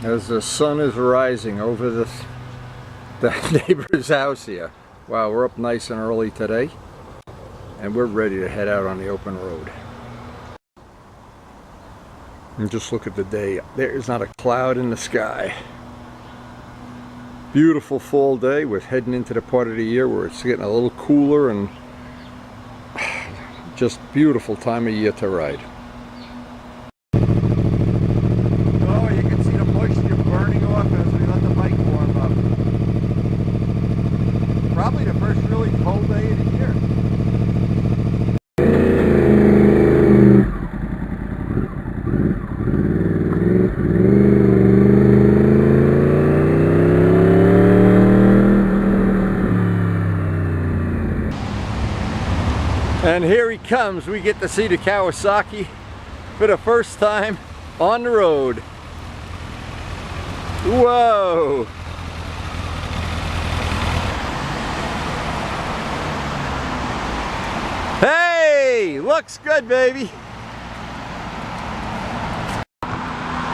as the sun is rising over the neighbor's house here. Wow, we're up nice and early today, and we're ready to head out on the open road. And just look at the day. There is not a cloud in the sky. Beautiful fall day. We're heading into the part of the year where it's getting a little cooler, and just beautiful time of year to ride. Oh, you can see the moisture burning off as we let the bike warm up. Probably the first really cold day of the year. And here he comes. We get to see the Kawasaki for the first time on the road. Whoa! Hey! Looks good, baby!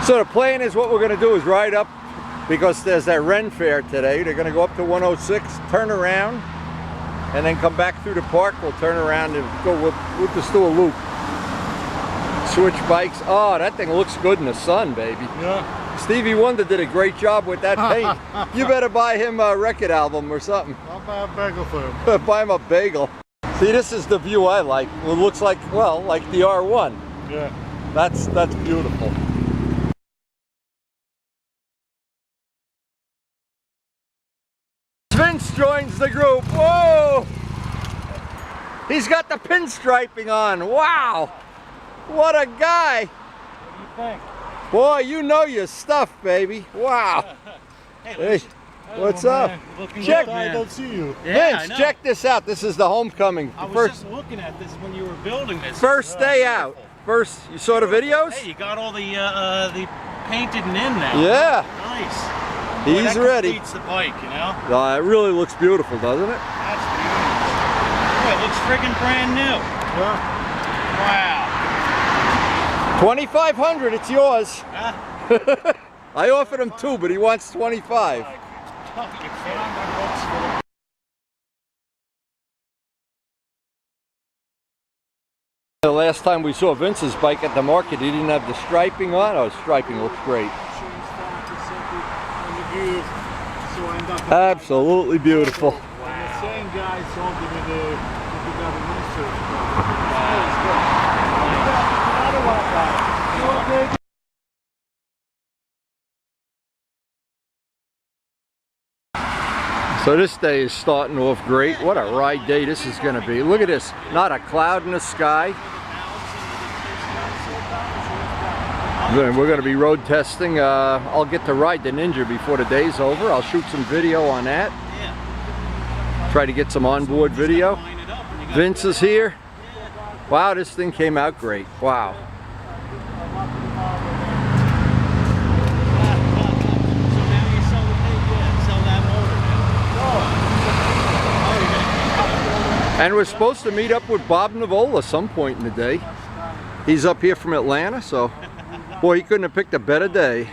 So the plan is, what we're going to do is ride up, because there's that Ren Fair today. They're going to go up to 106, turn around, and then come back through the park. We'll turn around and go, we'll just do a loop. Switch bikes. Oh, that thing looks good in the sun, baby. Yeah. Stevie Wonder did a great job with that paint. You better buy him a record album or something. I'll buy a bagel for him. Buy him a bagel. See, this is the view I like. It looks like, well, like the R1. Yeah. That's beautiful. Vince joins the group. Whoa! He's got the pinstriping on. Wow! What a guy! What do you think? Boy, you know your stuff, baby. Wow! Hey, what's up? Check. I don't see you. Yeah, Vince, check this out. This is the homecoming. I was just looking at this when you were building this. First day out. First, you saw the videos? Hey, you got all the painted and in now. Yeah. Nice. He's ready. Completes the bike, you know? It really looks beautiful, doesn't it? That's beautiful. Boy, it looks friggin' brand new. Yeah. Wow. 2,500, it's yours. Huh? I offered him 2, but he wants 25. The last time we saw Vince's bike at the market, he didn't have the striping on. Oh, striping looks great. Absolutely beautiful. So this day is starting off great. What a ride day this is going to be. Look at this. Not a cloud in the sky. We're going to be road testing. I'll get to ride the Ninja before the day's over. I'll shoot some video on that. Try to get some onboard video. Vince is here. Wow, this thing came out great. Wow. And we're supposed to meet up with Bob Navola some point in the day. He's up here from Atlanta, so boy, he couldn't have picked a better day.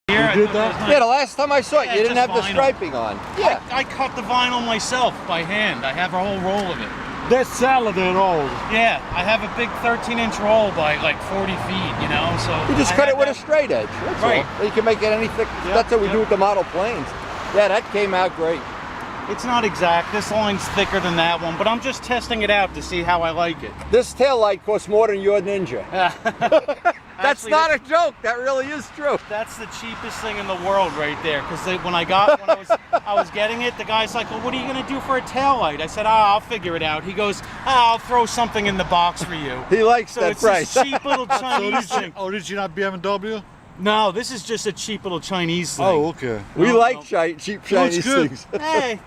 You did that? Yeah, the last time I saw it, Yeah, you didn't have just the vinyl. striping on. Yeah. I cut the vinyl myself by hand. I have a whole roll of it. That's salad and all. Yeah, I have a big 13-inch roll by like 40 feet, you know, so... You just cut it with a straight edge, that's Right. all. You can make it any thick. That's what we do with the model planes. Yeah, that came out great. It's not exact. This line's thicker than that one, but I'm just testing it out to see how I like it. This tail light costs more than your Ninja. That's Actually, not a joke. That really is true. That's the cheapest thing in the world right there. Because when I was getting it, the guy's like, "Well, what are you gonna do for a tail light?" I said, "Oh, I'll figure it out." He goes, "Oh, I'll throw something in the box for you." He likes so that it's price. this cheap little Chinese thing. Original BMW? No, this is just a cheap little Chinese thing. Oh, okay. We No, like no. cheap Chinese good. things. Hey.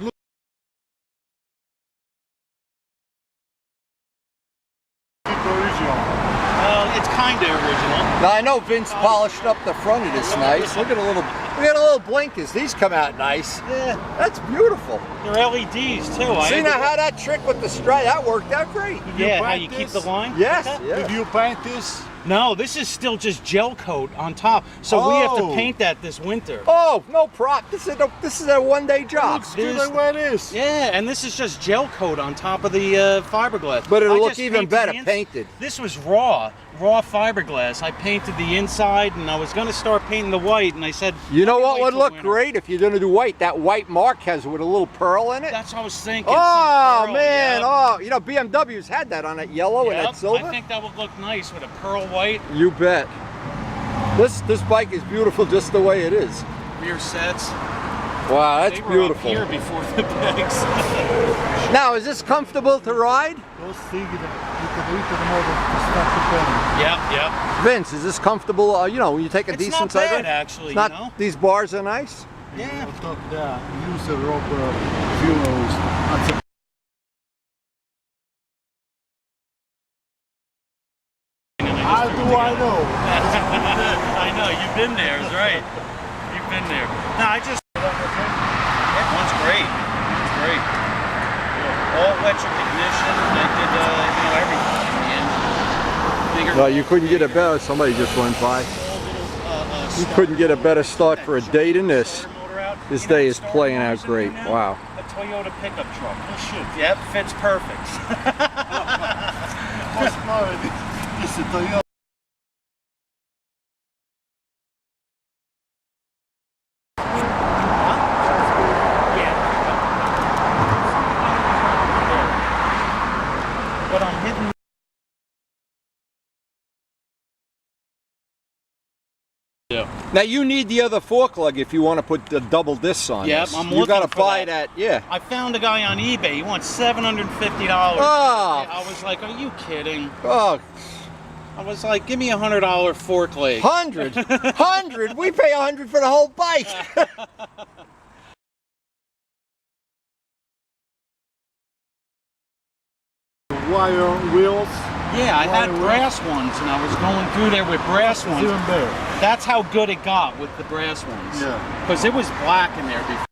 It's kind of original. Now I know Vince polished up the front of this nice. Look at the little We got a little blinkers. These come out nice. Yeah. That's beautiful. They're LEDs too. See now how that trick with the stripe, that worked out great. Yeah, how you keep the line? Yes, like yeah. Did you paint this? No, this is still just gel coat on top. So we have to paint that this winter. Oh, no prop. This is a one-day job. Looks good like what it is. Yeah, and this is just gel coat on top of the fiberglass. But it'll I look just even painted better the painted. This was raw fiberglass. I painted the inside, and I was going to start painting the white, and I said, You know "Let me what wait would till look winter." great if you're going to do white? That white mark has with a little pearl in it. That's what I was thinking. Oh, some pearl, man. yep. Oh, you know, BMW's had that on that yellow and Yep, that silver. I think that would look nice with a pearl white. You bet. This bike is beautiful just the way it is. Rear sets. Wow, that's They were beautiful. up here before the pegs. Now, is this comfortable to ride? Those things you can read to the motor to start the pen. Yep. Vince, is this comfortable, you know, when you take a It's decent not side bad, ride? actually, It's not, you know? These bars are nice? Yeah. On top of that, use the rubber fuels. That's a How do I know? I know, you've been there, is right. You've been there. No, I just... That one's great. It's great. All electric ignition. I did, everything in the engine. Bigger, No, you couldn't get a better, somebody just went by. You couldn't get a better start for a day than this. This day is playing out great. Wow. A Toyota pickup truck. Oh, shoot. Yep, fits perfect. This is Toyota. But I'm hitting. Yeah. Now you need the other fork lug if you want to put the double discs on. Yep, this. I'm You looking gotta for buy that. yeah. I found a guy on eBay. He wants $750. Oh. I was like, are you kidding? Oh, I was like, give me $100 fork leg. 100, 100. We pay 100 for the whole bike. Wire wheels. Yeah, I had Wire brass ones, and I was going through there with brass It's ones. even better. That's how good it got with the brass ones. Yeah. Because it was black in there before.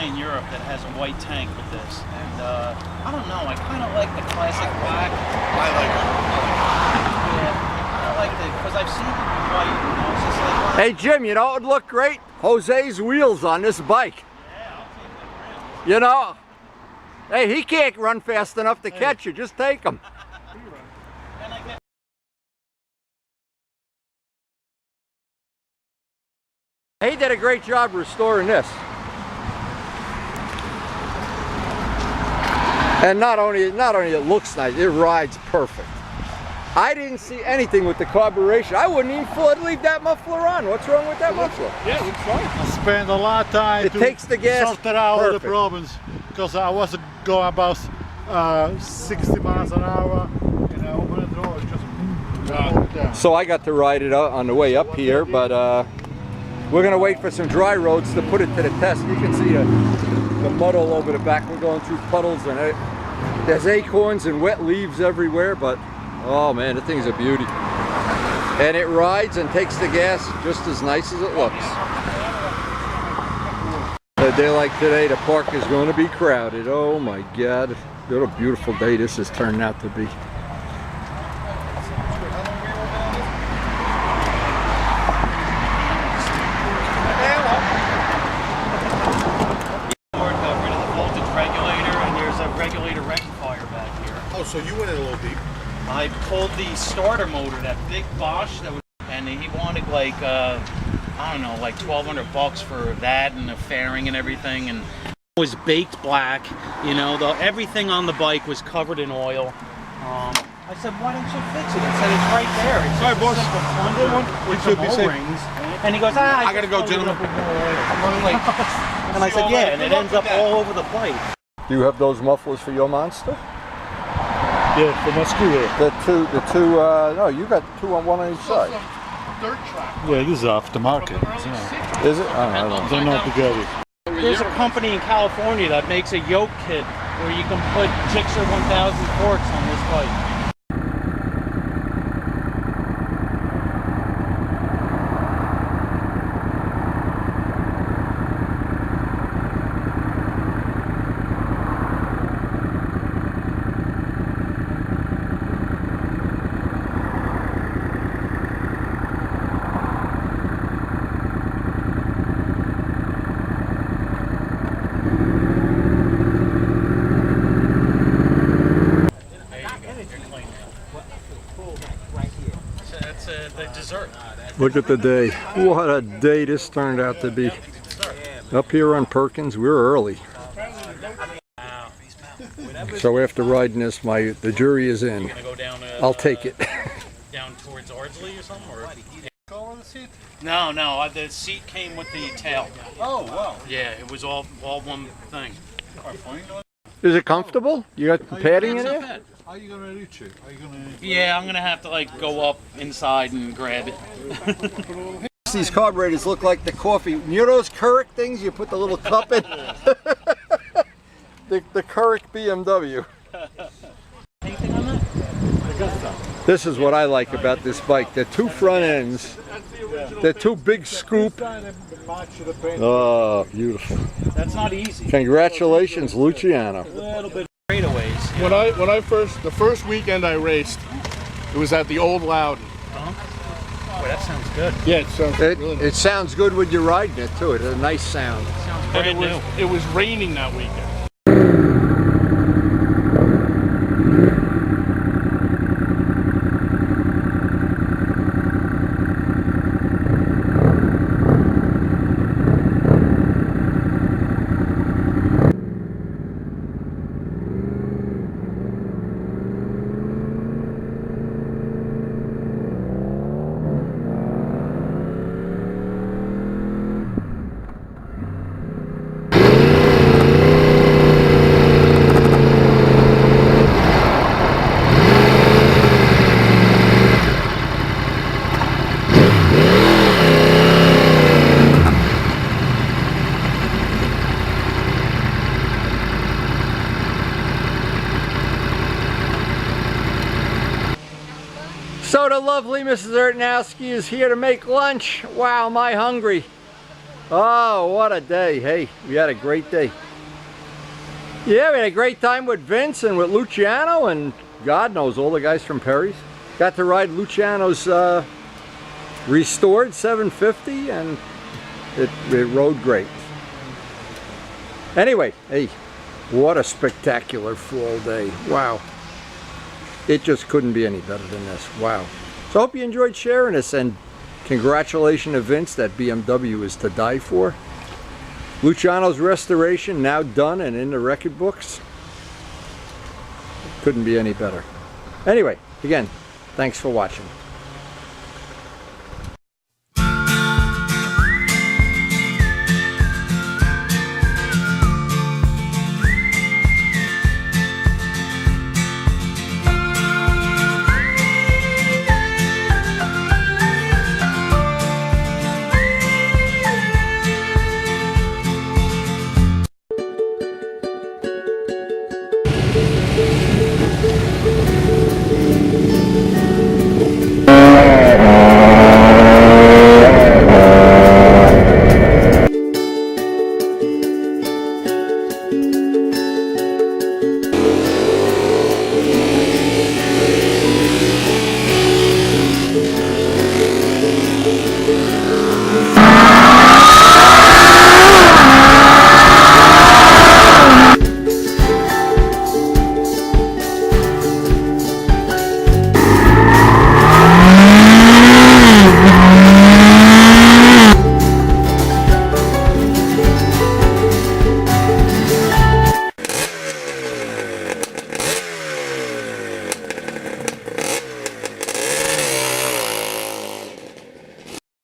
In Europe that has a white tank with this, and I don't know, I kind of like the classic black. I like it. Yeah, I like it because I've seen it in white, you know, it's just like, Hey Jim, you know what would look great? Jose's wheels on this bike. yeah, I'll take that. You know? Hey, he can't run fast enough to catch you. Just take him. And I get He did a great job restoring this. And not only it looks nice, it rides perfect. I didn't see anything with the carburation. I wouldn't even leave that muffler on. What's wrong with that muffler? Yeah, it's fine. I spent a lot of time It to takes the gas sort it out all the perfect. problems because I was going about 60 miles an hour and I opened the door, it just all down. So I got to ride it out on the way up here, but we're gonna wait for some dry roads to put it to the test. You can see the mud all over the back. We're going through puddles and there's acorns and wet leaves everywhere, but oh man, the thing's a beauty. And it rides and takes the gas just as nice as it looks. a day like today, the park is going to be crowded. Oh my God. What a beautiful day this has turned out to be. Regulator rectifier back here. Oh, so you went in a little deep. I pulled the starter motor, that big Bosch, that was, and he wanted like I don't know, like $1,200 for that and the fairing and everything, and it was baked black. You know, everything on the bike was covered in oil. I said, why don't you fix it? He said, it's right there. It's just a simple plunger with some O-rings. And he goes, I gotta go, gentlemen. And I said, yeah, and it ends up all over the place. Do you have those mufflers for your Monster? Yeah, for my scooter. No, you got two on one on each side. Dirt track. Yeah, this is aftermarket, isn't it? Is it? I don't know. They're not together. There's a company in California that makes a yoke kit where you can put Gixxer 1000 forks on this bike. The dessert. Look at the day. What a day this turned out to be. Up here on Perkins, we're early. So after riding this, the jury is in. Go down, I'll take it. Down towards Ardsley or something? Or? No, the seat came with the tail. Oh, wow. Yeah, it was all one thing. Is it comfortable? You got padding in it? How are you going to reach it? Yeah, I'm going to have to like go up inside and grab it. These carburetors look like the coffee. You know those Keurig things you put the little cup in? the Keurig BMW. Anything on that? This is what I like about this bike. The two front ends, the two big scoop. Oh, beautiful. That's not easy. Congratulations, Luciano. A little bit of straightaways. When the first weekend I raced, it was at the old Loudon. Boy, that sounds good. Yeah, it sounds really nice. It sounds good when you're riding it too. It's a nice sound. Sounds brand new. It was raining that weekend. So the lovely Mrs. Ertnowski is here to make lunch. Wow, am I hungry. Oh, what a day. Hey, we had a great day. Yeah, we had a great time with Vince and with Luciano and God knows all the guys from Perry's. Got to ride Luciano's restored 750 and it rode great. Anyway, hey, what a spectacular fall day. Wow. It just couldn't be any better than this. Wow. So I hope you enjoyed sharing this, and congratulations to Vince. That BMW is to die for. Luciano's restoration now done and in the record books. Couldn't be any better. Anyway, again, thanks for watching.